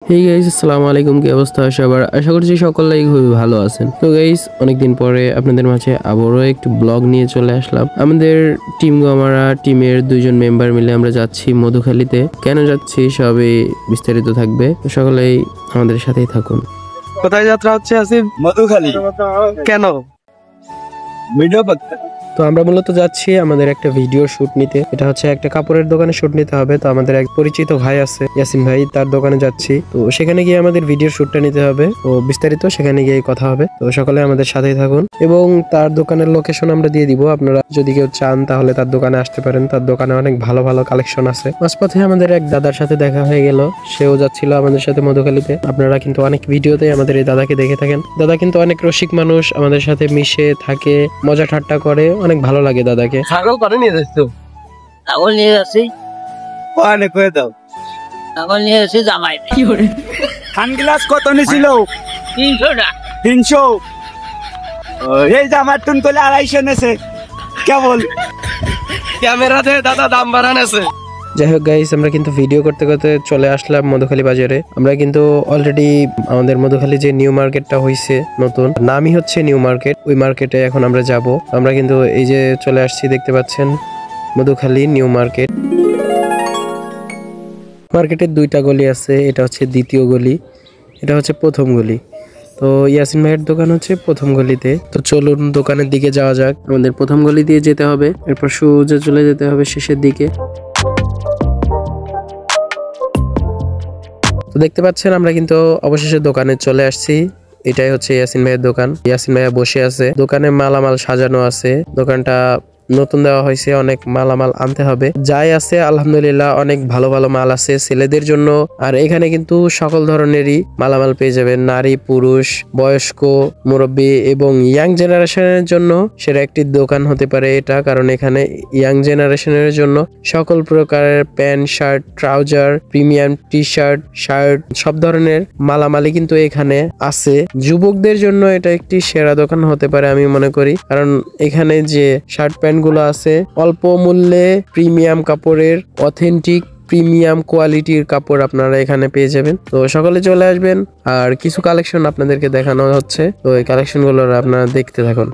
Hey guys, আসসালামু আলাইকুম। কি অবস্থা সবার? আশা করছি সকলেই খুবই ভালো আছেন। তো গাইস, অনেকদিন পরে আপনাদের মাঝে আবারও একটু ব্লগ নিয়ে চলে আসলাম। আমাদের টিম গামারা টিমের 2জন মেম্বার মিলে আমরা যাচ্ছি মধুখালীতে। কেন যাচ্ছি সবই বিস্তারিত থাকবে, তো সকলেই আমাদের সাথেই থাকুন। কোথায় যাত্রা হচ্ছে আসিফ? মধুখালী। কেন? ভিডিও করতে। তো আমরা মূলত যাচ্ছি আমাদের একটা ভিডিও শুট নিতে। এটা হচ্ছে একটা কাপড়ের দোকানে শুট নিতে হবে। তো আমাদের এক পরিচিত ভাই আছে, ইয়াসিন ভাই, তার দোকানে যাচ্ছি। তো সেখানে গিয়ে আমাদের ভিডিও শুটটা নিতে হবে। তো বিস্তারিত সেখানে গিয়ে কথা হবে। তো সকলে আমাদের সাথেই থাকুন এবং তার দোকানের লোকেশন আমরা দিয়ে দিব। আপনারা যদি কেউ চান তাহলে তার দোকানে আসতে পারেন। তার দোকানে অনেক ভালো ভালো কালেকশন আছে। মাঝপথে আমাদের এক দাদার সাথে দেখা হয়ে গেল, সেও যাচ্ছিল আমাদের সাথে মধুখালীতে। আপনারা কিন্তু অনেক ভিডিওতে আমাদের এই দাদাকে দেখে থাকেন। দাদা কিন্তু অনেক রসিক মানুষ, আমাদের সাথে মিশে থাকে, মজা ঠাট্টা করে, অনেক ভালো লাগে দাদাকে। ছাগল করে নিয়ে যাচ্ছ? ছাগল নিয়ে যাচ্ছি। ওখানে কয়ে দাও। ছাগল নিয়ে যাচ্ছি জামাই। খান গ্লাস কত নিছিল? 300 টাকা। 300। এই জামার টুন করলে 250 নেছে কেবল। ক্যামেরাতে দাদা দাম বাড়ানেছে। যাই হোক গাইস, আমরা কিন্তু ভিডিও করতে করতে চলে আসলাম মধুখালী বাজারে। আমরা কিন্তু অলরেডি আমাদের মধুখালী যে নিউ মার্কেটটা হয়েছে নতুন, নামই হচ্ছে নিউ মার্কেট, ওই মার্কেটে এখন আমরা যাব। আমরা কিন্তু এই যে চলে আসছি, দেখতে পাচ্ছেন মধুখালী নিউ মার্কেট। মার্কেটের 2টা গলি আছে, এটা হচ্ছে দ্বিতীয় গলি, এটা হচ্ছে প্রথম গলি। তো ইয়াসিন ভাইয়ের দোকান হচ্ছে প্রথম গলিতে। তো চলুন দোকানের দিকে যাওয়া যাক। আমাদের প্রথম গলি দিয়ে যেতে হবে, এরপর সোজা চলে যেতে হবে শেষের দিকে। তো দেখতে পাচ্ছেন আমরা কিন্তু অবশেষে দোকানে চলে আসছি। এটাই হচ্ছে ইয়াসিন ভাইয়ের দোকান। ইয়াসিন ভাইয়া বসে আছে, দোকানে মালামাল সাজানো আছে। দোকানটা নতুন দেওয়া হয়েছে, অনেক মালামাল আনতে হবে। যাই আছে আলহামদুলিল্লাহ, অনেক ভালো ভালো মাল আছে ছেলেদের জন্য। আর এখানে কিন্তু সকল ধরনেরই মালামাল পেয়ে যাবেন, নারী, পুরুষ, বয়স্ক, মুরব্বী এবং ইয়াং জেনারেশনের জন্য সেটা একটি দোকান হতে পারে এটা, কারণ এখানে ইয়াং জেনারেশনের জন্য সকল প্রকারের pant, shirt, trouser, premium T shirt, shirt, সব ধরনের মালামালি কিন্তু এখানে আছে। যুবকদের জন্য এটা একটি সেরা দোকান হতে পারে আমি মনে করি, কারণ এখানে যে শার্ট প্যান্ট গুলো আছে অল্প মূল্যে প্রিমিয়াম কাপড়ের, অথেন্টিক প্রিমিয়াম কোয়ালিটির কাপড় আপনারা এখানে পেয়ে যাবেন। তো সকলে চলে আসবেন। আর কিছু কালেকশন আপনাদেরকে দেখানো হচ্ছে, তো এই কালেকশন গুলো আপনারা দেখতে থাকুন।